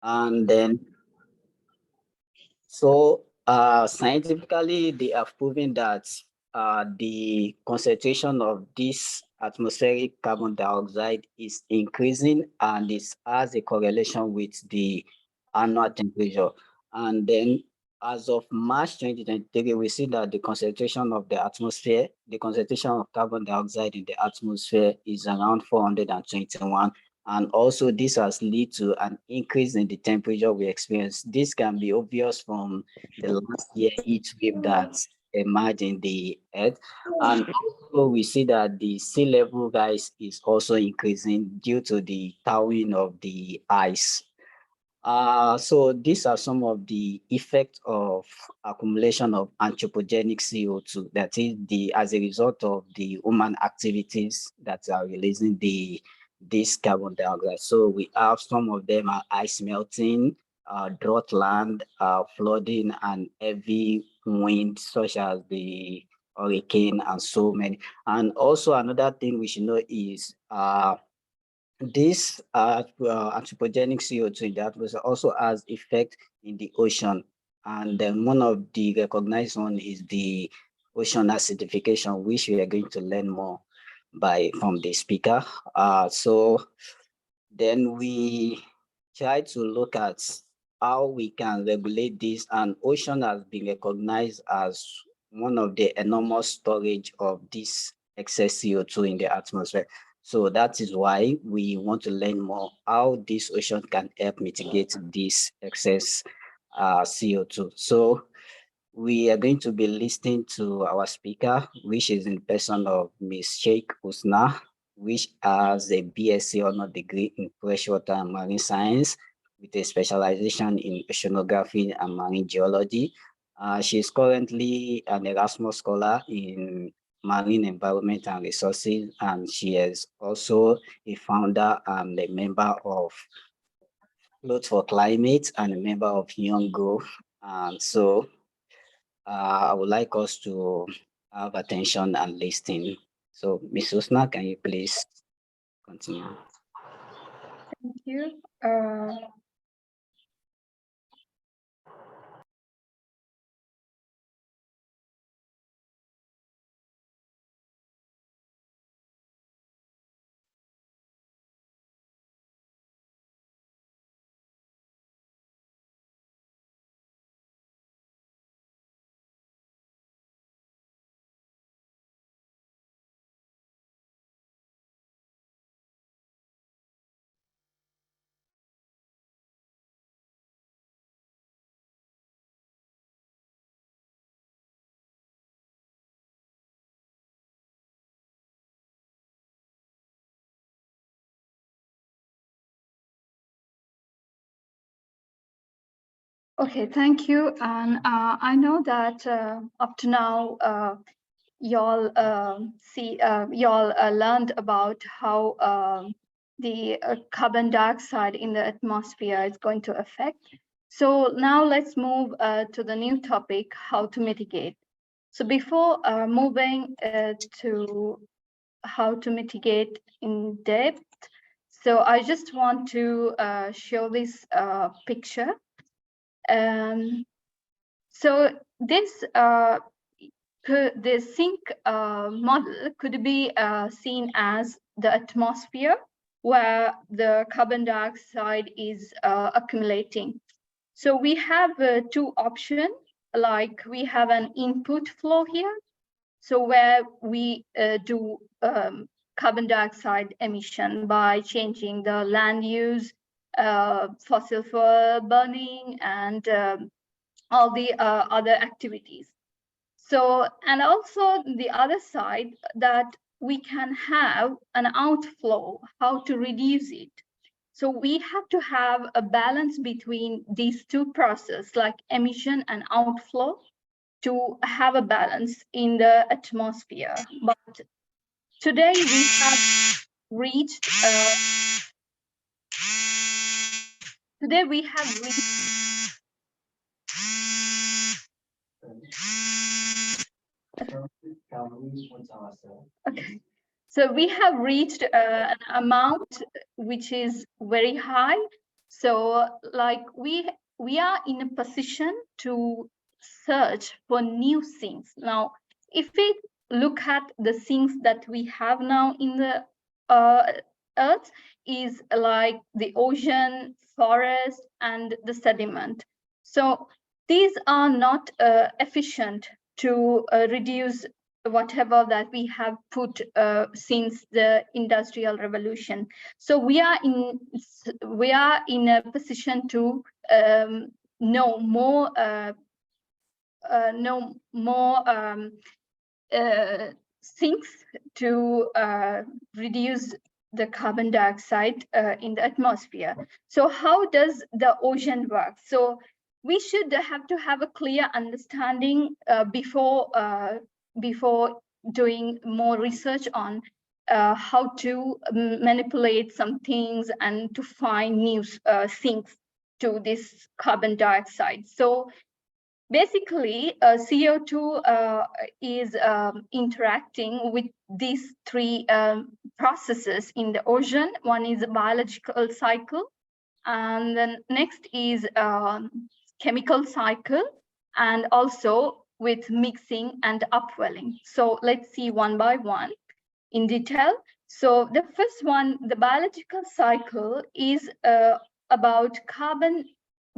And then, scientifically, they have proven that the concentration of this atmospheric carbon dioxide is increasing, and this has a correlation with the annual temperature. And then as of March 2023, we see that the concentration of the atmosphere, the concentration of carbon dioxide in the atmosphere is around 421. And also this has led to an increase in the temperature we experience. This can be obvious from the last year heat wave that emerged in the earth. And also we see that the sea level rise is also increasing due to the thawing of the ice. So these are some of the effects of accumulation of anthropogenic CO2, that is as a result of the human activities that are releasing this carbon dioxide. So we have some of them are ice melting, drought land, flooding, and heavy wind, such as the hurricane and so many. And also another thing we should know is this anthropogenic CO2 in the atmosphere also has effect in the ocean. And then one of the recognized one is the ocean acidification, which we are going to learn more from the speaker. So then we try to look at how we can regulate this, and ocean has been recognized as one of the enormous storage of this excess CO2 in the atmosphere. So that is why we want to learn more how this ocean can help mitigate this excess CO2. So we are going to be listening to our speaker, which is in person of Ms. Sheikh Husna, which has a BSc honor degree in freshwater and marine science with a specialization in oceanography and marine geology. She is currently an Erasmus scholar in marine environment and resources, and she is also a founder and a member of Float for Climate and a member of Young Growth. And so I would like us to have attention and listen. So, Ms. Usna, can you please continue? Thank you. Okay, thank you. And I know that up to now, y'all learned about how the carbon dioxide in the atmosphere is going to affect. So now let's move to the new topic, how to mitigate. So before moving to how to mitigate in depth, so I just want to show this picture. So this the sink model could be seen as the atmosphere where the carbon dioxide is accumulating. So we have two options, like we have an input flow here. So where we do carbon dioxide emission by changing the land use, fossil fuel burning, and all the other activities. So, and also the other side, that we can have an outflow, how to reduce it. So we have to have a balance between these two processes, like emission and outflow, to have a balance in the atmosphere. But today we have reached okay. So we have reached an amount which is very high. So like we are in a position to search for new things. Now, if we look at the things that we have now in the earth, is like the ocean, forest, and the sediment. So these are not efficient to reduce whatever that we have put since the Industrial Revolution. So we are in a position to know more things to reduce the carbon dioxide in the atmosphere. So how does the ocean work? So we should have to have a clear understanding before doing more research on how to manipulate some things and to find new things to this carbon dioxide. So basically, CO2 is interacting with these three processes in the ocean. One is a biological cycle, and then next is chemical cycle, and also with mixing and upwelling. So let's see one by one in detail. So the first one, the biological cycle, is about carbon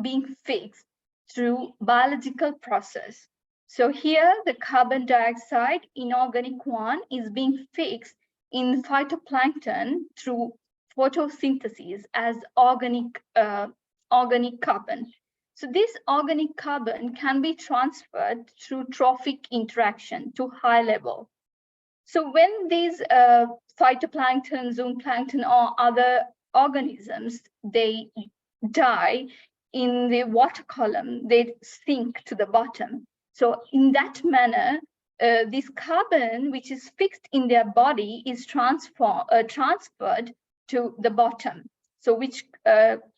being fixed through biological process. So here the carbon dioxide inorganic one is being fixed in phytoplankton through photosynthesis as organic carbon. So this organic carbon can be transferred through trophic interaction to high level. So when these phytoplankton, zooplankton, or other organisms, they die in the water column, they sink to the bottom. So in that manner, this carbon, which is fixed in their body, is transferred to the bottom. So which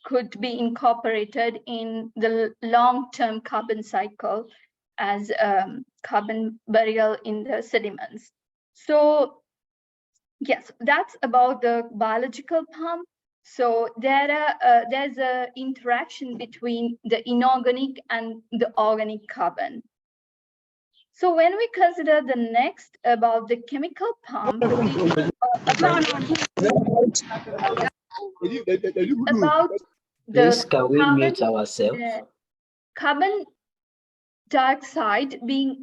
could be incorporated in the long-term carbon cycle as carbon burial in the sediments. So yes, that's about the biological pump. So there's a interaction between the inorganic and the organic carbon. So when we consider the next about the chemical pump, about Please, the can we carbon, mute ourselves? Carbon dioxide being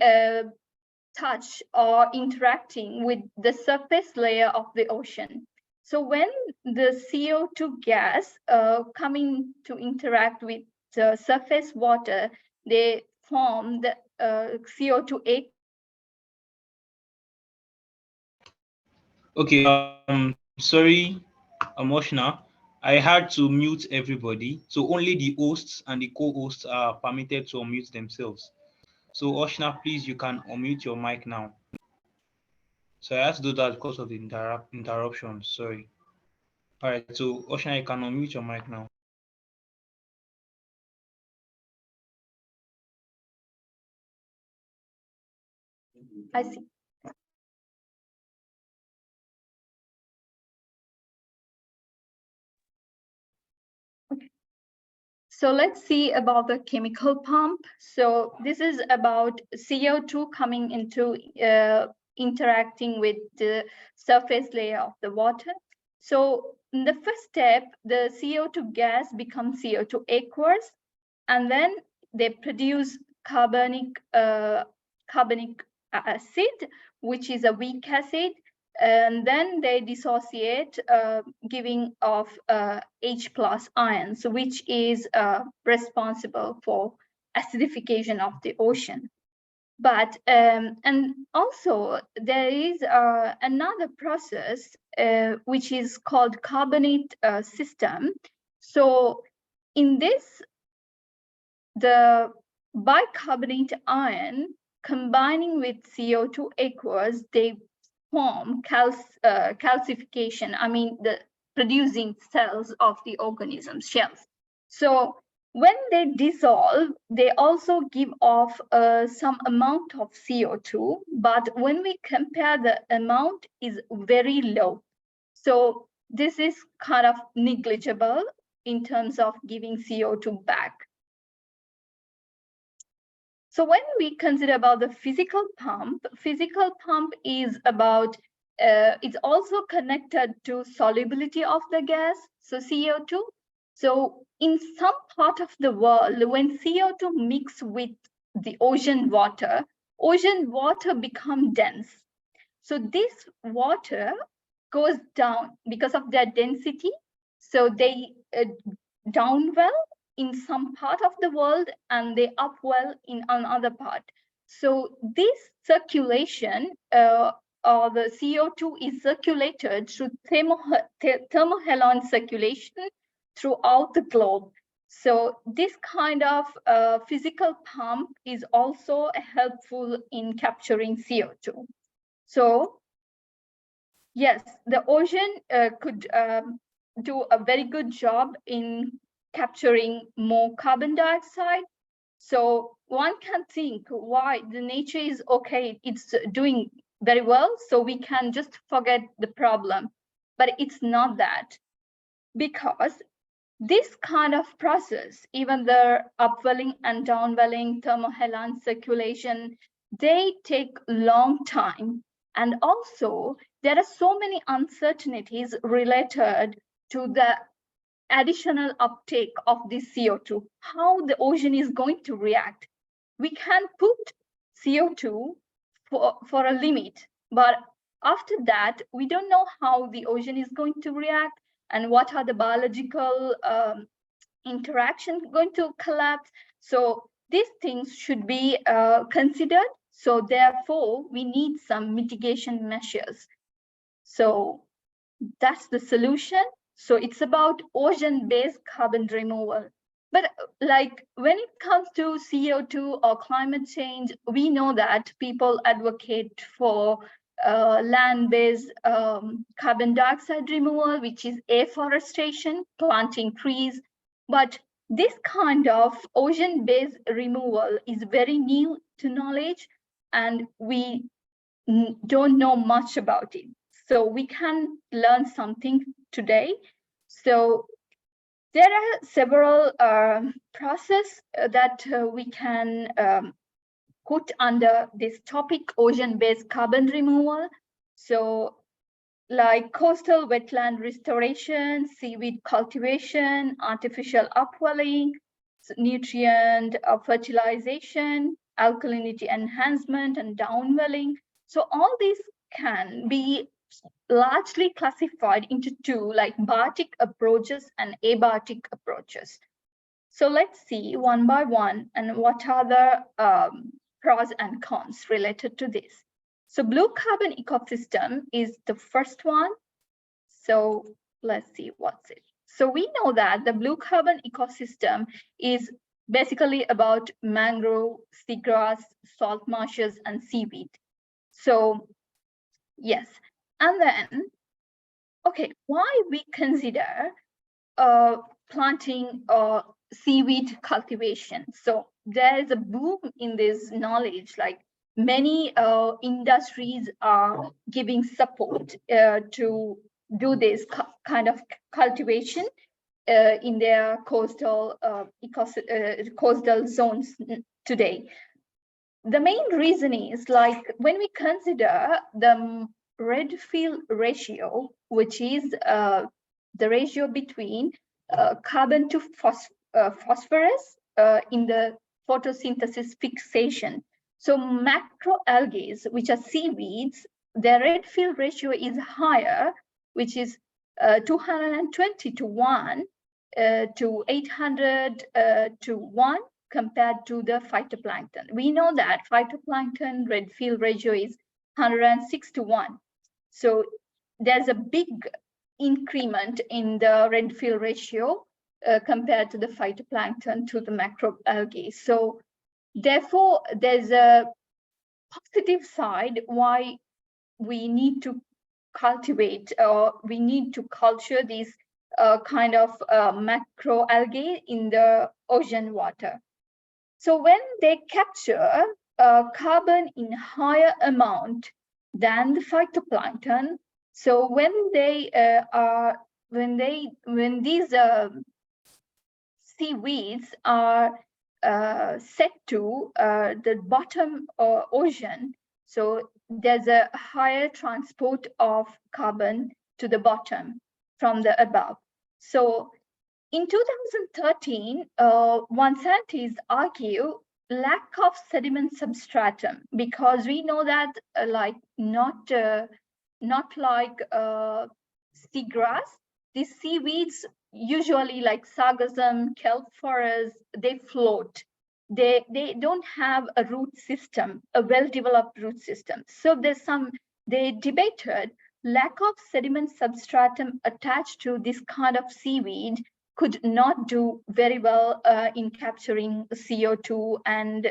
touch or interacting with the surface layer of the ocean. So when the CO2 gas coming to interact with the surface water, they form the CO2 Okay, sorry, Husna. I had to mute everybody. So only the hosts and the co-hosts are permitted to unmute themselves. So Husna, please, you can unmute your mic now. So I had to do that because of the interruption. Sorry. All right, so Husna, you can unmute your mic now. I see. Okay. So let's see about the chemical pump. So this is about CO2 coming into interacting with the surface layer of the water. So in the first step, the CO2 gas becomes CO2 aqueous, and then they produce carbonic acid, which is a weak acid, and then they dissociate, giving off H plus ions, which is responsible for acidification of the ocean. But and also there is another process which is called carbonate system. So in this, the bicarbonate ion combining with CO2 aqueous, they form calcification, I mean the producing cells of the organism shells. So when they dissolve, they also give off some amount of CO2, but when we compare, the amount is very low. So this is kind of negligible. in terms of giving CO2 back. So when we consider about the physical pump is about, it's also connected to solubility of the gas, so CO2. So in some part of the world, when CO2 mix with the ocean water become dense. So this water goes down because of their density. So they down well in some part of the world and they up well in another part. So this circulation or the CO2 is circulated through thermohaline circulation throughout the globe. So this kind of physical pump is also helpful in capturing CO2. So yes, the ocean could do a very good job in capturing more carbon dioxide. So one can think why the nature is okay, it's doing very well, so we can just forget the problem. But it's not that, because this kind of process, even the upwelling and downwelling, thermohaline circulation, they take long time. And also, there are so many uncertainties related to the additional uptake of this CO2, how the ocean is going to react. We can put CO2 for a limit, but after that, we don't know how the ocean is going to react and what are the biological interaction going to collapse. So these things should be considered. So therefore, we need some mitigation measures. So that's the solution. So it's about ocean-based carbon removal. But like when it comes to CO2 or climate change, we know that people advocate for land-based carbon dioxide removal, which is afforestation, planting trees. But this kind of ocean-based removal is very new to knowledge, and we don't know much about it. So we can learn something today. So there are several processes that we can put under this topic, ocean-based carbon removal. So like coastal wetland restoration, seaweed cultivation, artificial upwelling, nutrient fertilization, alkalinity enhancement, and downwelling. So all these can be largely classified into two, like Bartic approaches and abartic approaches. So let's see one by one and what are the pros and cons related to this. So blue carbon ecosystem is the first one. So let's see what's it. So we know that the blue carbon ecosystem is basically about mangrove, seagrass, salt marshes, and seaweed. So yes, and then, okay, why we consider planting seaweed cultivation? So there is a boom in this knowledge, like many industries are giving support to do this kind of cultivation in their coastal coastal zones today. The main reason is, like, when we consider the Redfield ratio, which is the ratio between carbon to phosphorus in the photosynthesis fixation. So macroalgae, which are seaweeds, their Redfield ratio is higher, which is 220 to 1 to 800 to 1 compared to the phytoplankton. We know that phytoplankton Redfield ratio is 106 to 1. So there's a big increment in the Redfield ratio compared to the phytoplankton to the macroalgae. So therefore, there's a positive side why we need to cultivate or we need to culture these kind of macroalgae in the ocean water. So when they capture carbon in higher amount than the phytoplankton, so when they when these seaweeds are set to the bottom ocean. So there's a higher transport of carbon to the bottom from the above. So in 2013, one scientist argued lack of sediment substratum, because we know that like not like seagrass, these seaweeds usually like sargassum, kelp forest, they float. They don't have a root system, a well-developed root system. So they debated lack of sediment substratum attached to this kind of seaweed could not do very well in capturing CO2 and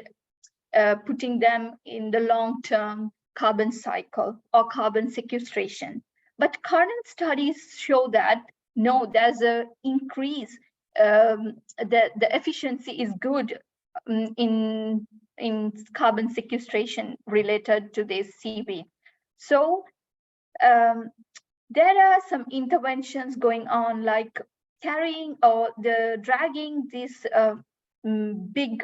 putting them in the long-term carbon cycle or carbon sequestration. But current studies show that no, there's an increase. The efficiency is good in carbon sequestration related to this seaweed. So there are some interventions going on, like carrying or dragging this big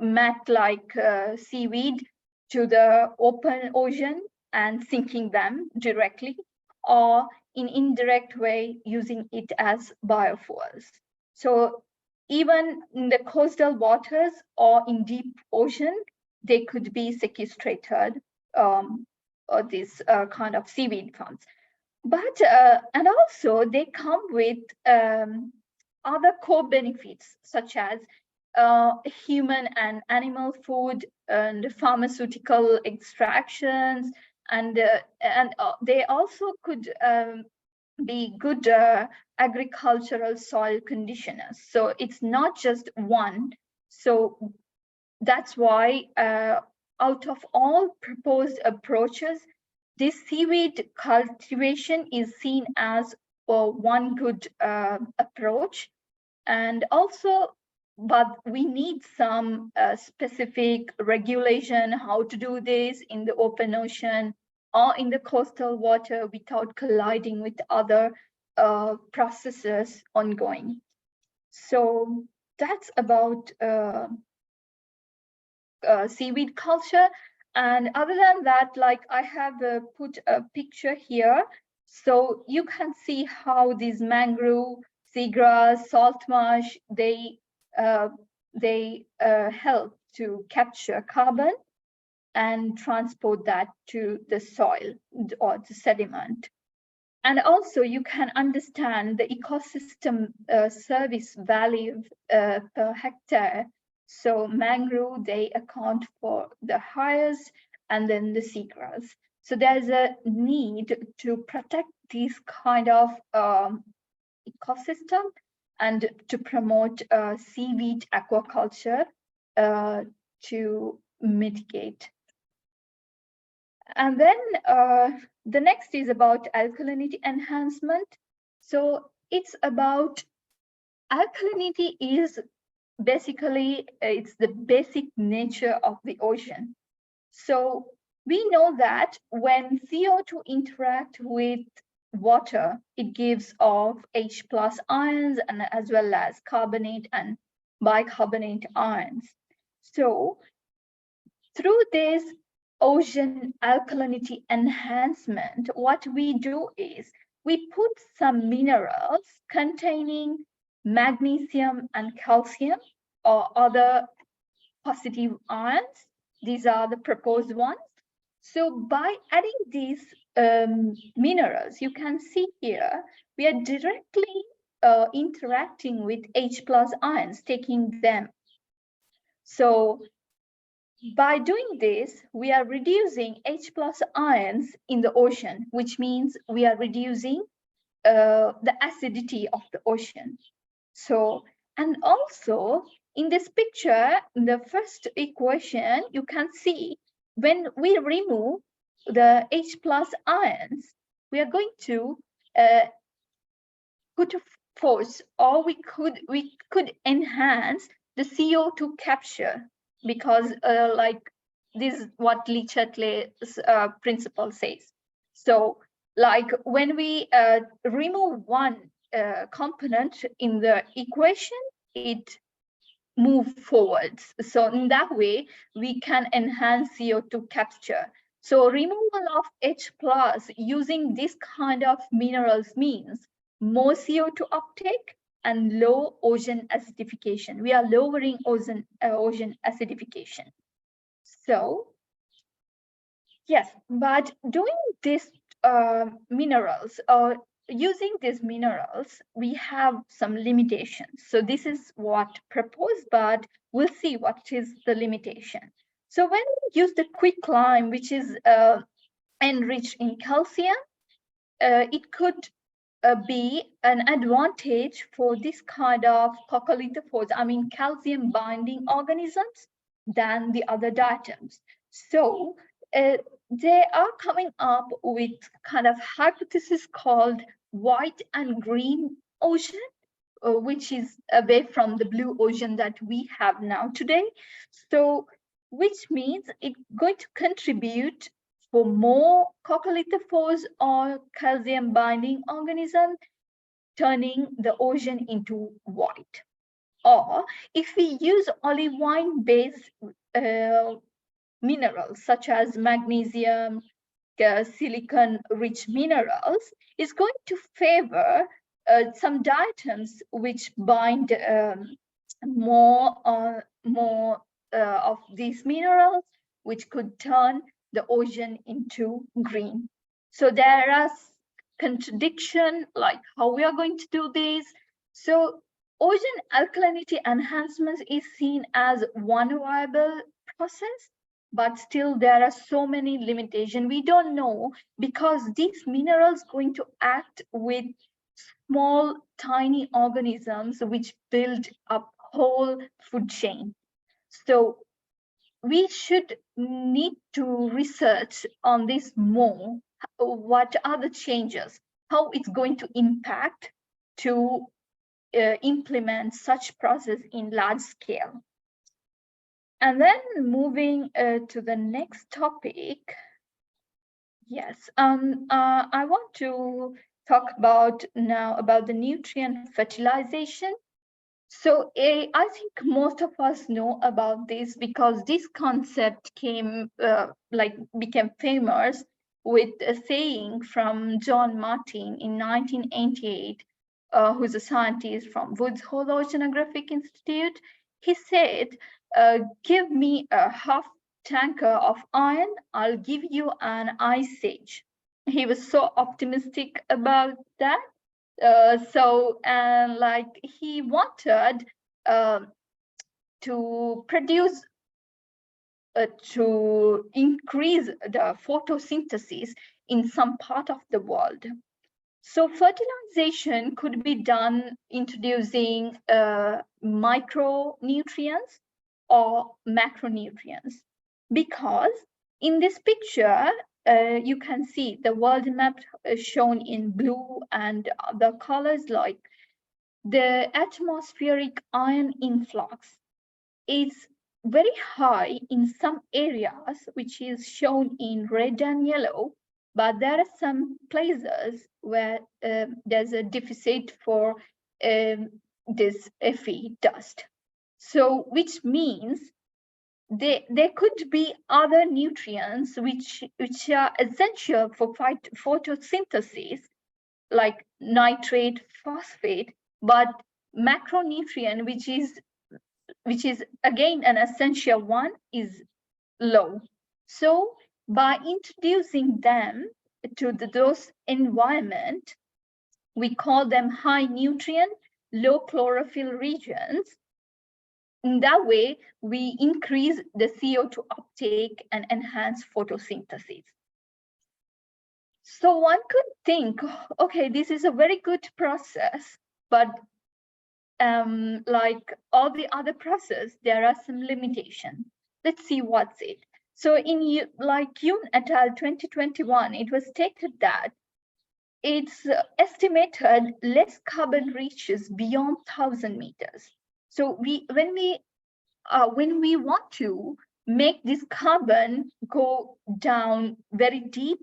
mat-like seaweed to the open ocean and sinking them directly, or in indirect way using it as biofuels. So even in the coastal waters or in deep ocean, they could be sequestrated, or this kind of seaweed farms. But and also they come with other core benefits, such as human and animal food and pharmaceutical extractions, and they also could be good agricultural soil conditioners. So it's not just one. So that's why out of all proposed approaches, this seaweed cultivation is seen as one good approach. And also, but we need some specific regulation how to do this in the open ocean or in the coastal water without colliding with other processes ongoing. So that's about seaweed culture. And other than that, like I have put a picture here, so you can see how these mangrove, seagrass, salt marsh, they help to capture carbon and transport that to the soil or the sediment. And also you can understand the ecosystem service value per hectare. So mangrove, they account for the highest, and then the seagrass. So there's a need to protect these kind of ecosystem and to promote seaweed aquaculture to mitigate. And then the next is about alkalinity enhancement. So it's about alkalinity is basically, it's the basic nature of the ocean. So we know that when CO2 interact with water, it gives off H+ ions and as well as carbonate and bicarbonate ions. So through this ocean alkalinity enhancement, what we do is we put some minerals containing magnesium and calcium or other positive ions. These are the proposed ones. So by adding these minerals, you can see here, we are directly interacting with H+ ions, taking them. So by doing this, we are reducing H+ ions in the ocean, which means we are reducing the acidity of the ocean. So, and also in this picture, in the first equation, you can see when we remove the H+ ions, we are going to put a force, or we could enhance the CO2 capture, because like this is what Le Chatelet's principle says. So like when we remove one component in the equation, it move forwards. So in that way, we can enhance CO2 capture. So removal of H plus using this kind of minerals means more CO2 uptake and low ocean acidification. We are lowering ocean acidification. So yes, but doing this minerals or using these minerals, we have some limitations. So this is what proposed, but we'll see what is the limitation. So when we use the quicklime, which is enriched in calcium, it could be an advantage for this kind of coccolithophores, I mean calcium binding organisms, than the other diatoms. So they are coming up with kind of hypothesis called white and green ocean, which is away from the blue ocean that we have now today. So which means it's going to contribute for more coccolithophores or calcium binding organisms, turning the ocean into white. Or if we use olivine based minerals such as magnesium, silicon rich minerals, is going to favor some diatoms which bind more of these minerals, which could turn the ocean into green. So there are contradiction, like how we are going to do this. So ocean alkalinity enhancement is seen as one viable process, but still there are so many limitations. We don't know, because these minerals going to act with small, tiny organisms which build up whole food chain. So we should need to research on this more. What are the changes? How it's going to impact to implement such process in large scale. And then moving to the next topic. Yes, I want to talk about now about the nutrient fertilization. So I think most of us know about this, because this concept became famous with a saying from John Martin in 1988, who's a scientist from Woods Hole Oceanographic Institute. He said, give me a half tanker of iron, I'll give you an ice age. He was so optimistic about that. He wanted to produce, to increase the photosynthesis in some part of the world. So fertilization could be done introducing micronutrients or macronutrients, because in this picture, you can see the world map shown in blue, and the colors like the atmospheric ion influx is very high in some areas, which is shown in red and yellow, but there are some places where there's a deficit for this Fe dust. So which means there could be other nutrients which are essential for photosynthesis, like nitrate, phosphate, but macronutrient, which is again an essential one, is low. So by introducing them to those environment, we call them high nutrient, low chlorophyll regions. In that way, we increase the CO2 uptake and enhance photosynthesis. So one could think, okay, this is a very good process, but like all the other process, there are some limitations. Let's see what's it. So in Yoon et al. 2021, it was stated that it's estimated less carbon reaches beyond 1,000 meters. So when we want to make this carbon go down very deep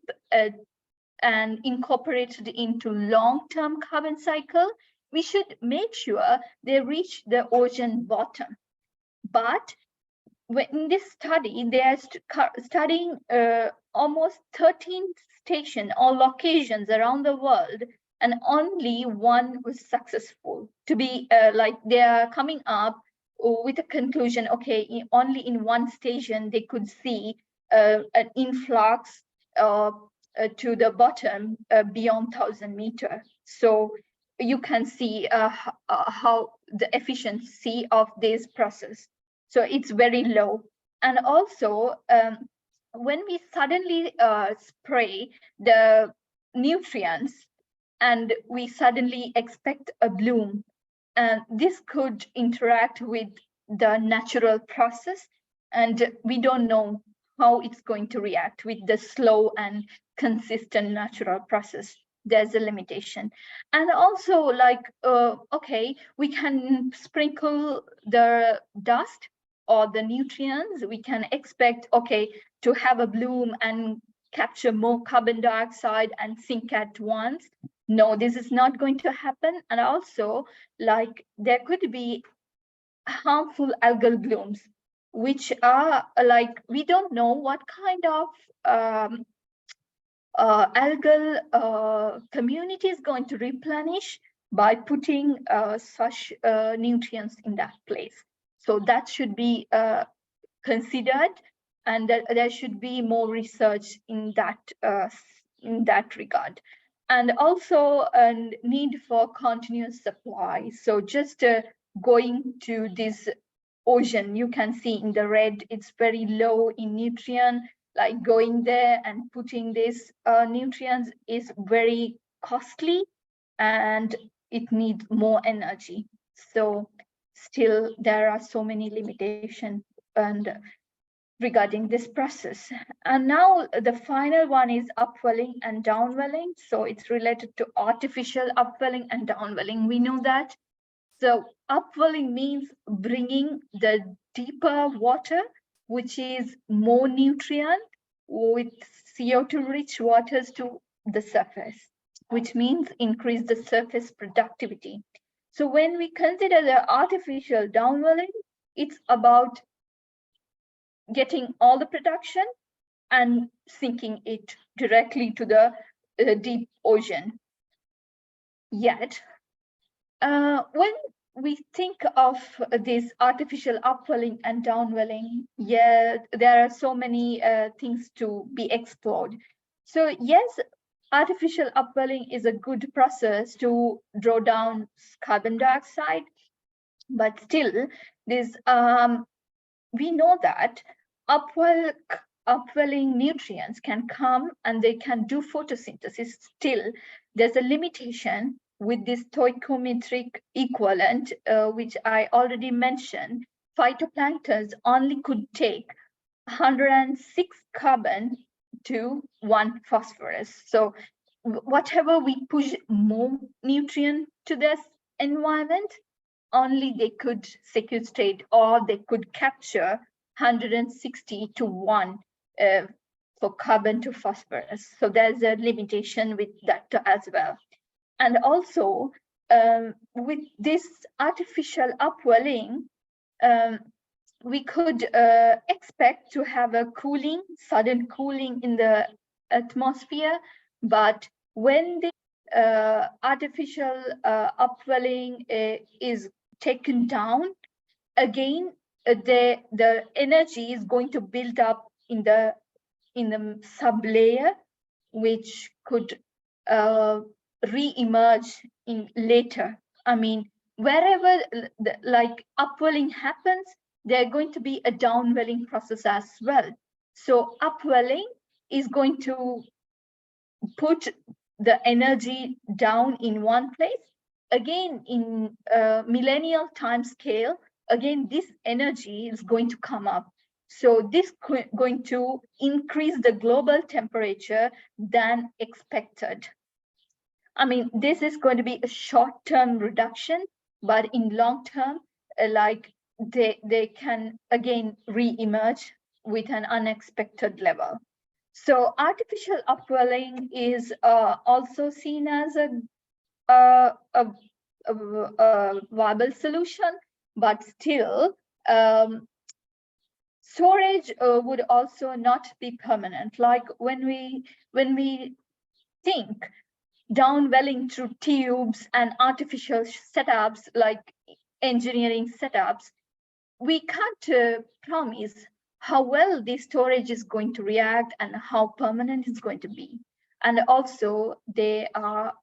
and incorporated into long-term carbon cycle, we should make sure they reach the ocean bottom. But in this study, they are studying almost 13 stations or locations around the world, and only one was successful to be like they are coming up with a conclusion. Okay, only in one station they could see an influx to the bottom beyond 1,000 meters. So you can see how the efficiency of this process. So it's very low. And also, when we suddenly spray the nutrients and we suddenly expect a bloom, and this could interact with the natural process, and we don't know how it's going to react with the slow and consistent natural process. There's a limitation. And also, like, okay, we can sprinkle the dust or the nutrients. We can expect, okay, to have a bloom and capture more carbon dioxide and sink at once. No, this is not going to happen. And also, like, there could be harmful algal blooms, which are like, we don't know what kind of algal community is going to replenish by putting such nutrients in that place. So that should be considered, and there should be more research in that regard. And also a need for continuous supply. So just going to this ocean, you can see in the red, it's very low in nutrient. Like going there and putting this nutrients is very costly, and it needs more energy. So still there are so many limitations and regarding this process. And now the final one is upwelling and downwelling. So it's related to artificial upwelling and downwelling. We know that. So upwelling means bringing the deeper water, which is more nutrient with CO2 rich waters to the surface, which means increase the surface productivity. So when we consider the artificial downwelling, it's about getting all the production and sinking it directly to the deep ocean. Yet, when we think of this artificial upwelling and downwelling, yeah, there are so many things to be explored. So yes, artificial upwelling is a good process to draw down carbon dioxide, but still, this we know that upwelling nutrients can come and they can do photosynthesis. Still, there's a limitation with this stoichiometric equivalent, which I already mentioned. Phytoplanktons only could take 106 carbon to 1 phosphorus. So whatever we push more nutrient to this environment, only they could sequestrate or they could capture 160 to 1 for carbon to phosphorus. So there's a limitation with that as well. And also with this artificial upwelling, we could expect to have a sudden cooling in the atmosphere. But when the artificial upwelling is taken down, again, the energy is going to build up in the sublayer, which could re-emerge in later. I mean, wherever like upwelling happens, there's going to be a downwelling process as well. So upwelling is going to put the energy down in one place. Again, in millennial time scale, again, this energy is going to come up. So this going to increase the global temperature than expected. I mean, this is going to be a short-term reduction, but in long term, like they can again re-emerge with an unexpected level. So artificial upwelling is also seen as a viable solution, but still storage would also not be permanent. Like when we think downwelling through tubes and artificial setups, like engineering setups, we can't promise how well the storage is going to react and how permanent it's going to be. And also they are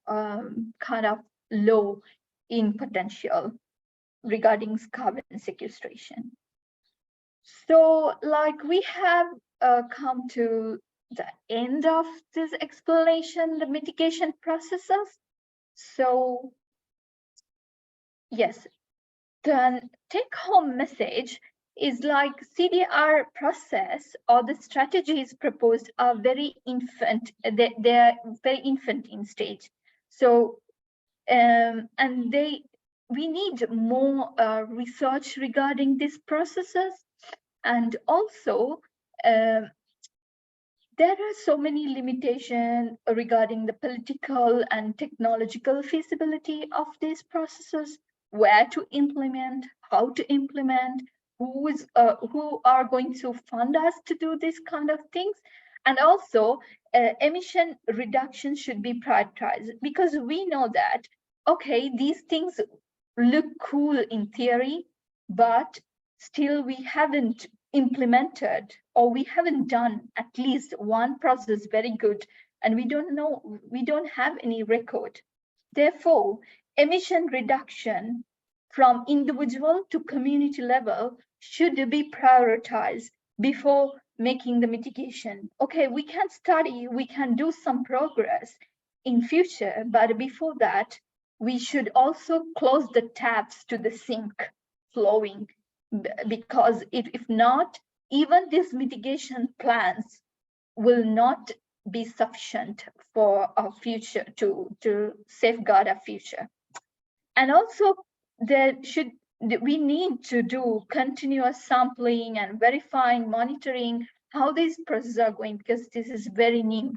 kind of low in potential regarding carbon sequestration. So like we have come to the end of this explanation, the mitigation processes. So yes, the take home message is like CDR process or the strategies proposed are very infant, they're very infant in stage. So, and we need more research regarding these processes. And also, there are so many limitations regarding the political and technological feasibility of these processes, where to implement, how to implement, who are going to fund us to do this kind of things. And also emission reduction should be prioritized, because we know that, okay, these things look cool in theory, but still we haven't implemented, or we haven't done at least one process very good, and we don't know, we don't have any record. Therefore, emission reduction from individual to community level should be prioritized before making the mitigation. Okay, we can study, we can do some progress in future, but before that, we should also close the taps to the sink flowing, because if not, even these mitigation plans will not be sufficient for our future, to safeguard our future. And also we need to do continuous sampling and verifying, monitoring how these processes are going, because this is very new.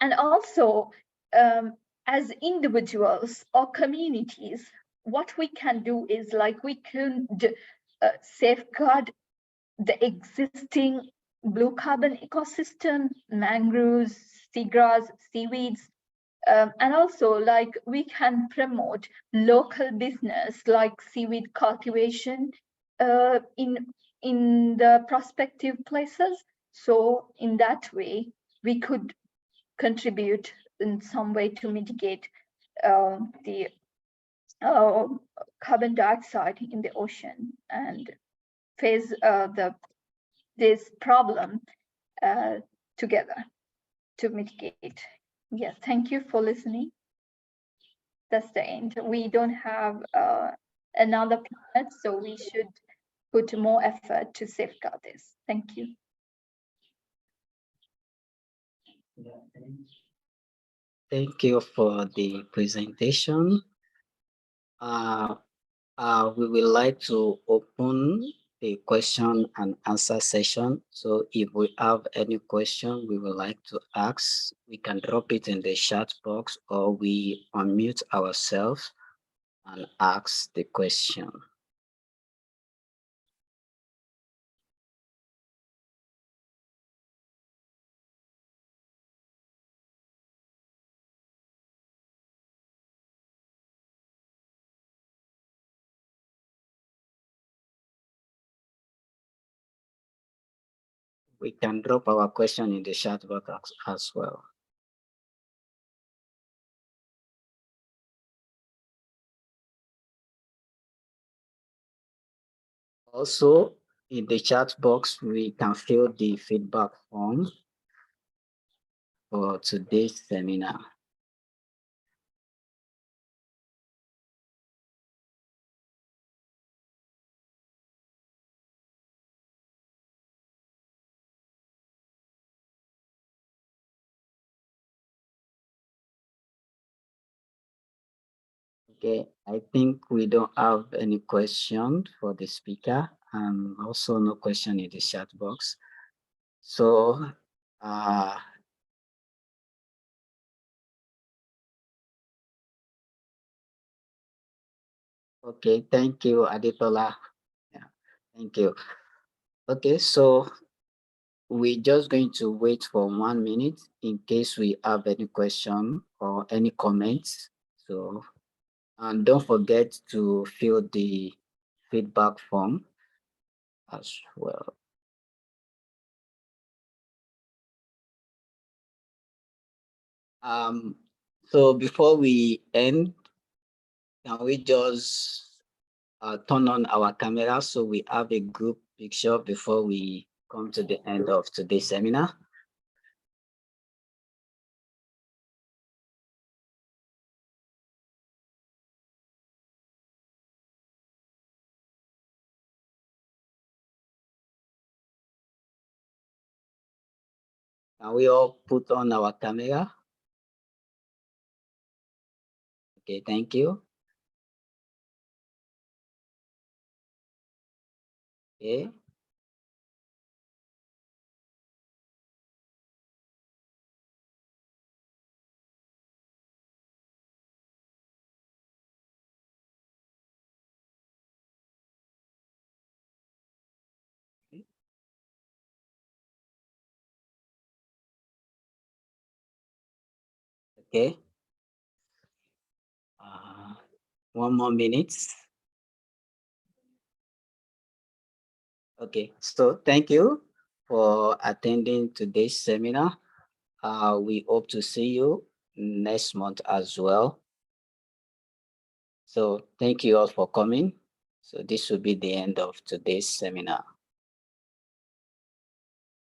And also, as individuals or communities, what we can do is like we can safeguard the existing blue carbon ecosystem, mangroves, seagrass, seaweeds, and also like we can promote local business like seaweed cultivation in the prospective places. So in that way, we could contribute in some way to mitigate the carbon dioxide in the ocean and face this problem together to mitigate. Yes, thank you for listening. That's the end. We don't have another planet, so we should put more effort to safeguard this. Thank you. Thank you for the presentation. We would like to open the question and answer session. So if we have any question we would like to ask, we can drop it in the chat box, or we unmute ourselves and ask the question. We can drop our question in the chat box as well. Also, in the chat box, we can fill the feedback form for today's seminar. Okay, I think we don't have any question for the speaker, and also no question in the chat box. So Okay, thank you, Aditola. Yeah, thank you. Okay, so we're just going to wait for 1 minute in case we have any question or any comments. So, and don't forget to fill the feedback form as well. So before we end, can we just turn on our camera so we have a group picture before we come to the end of today's seminar? Can we all put on our camera? Okay, thank you. Okay. Okay. 1 more minute. Okay, so thank you for attending today's seminar. We hope to see you next month as well. So thank you all for coming. So this will be the end of today's seminar.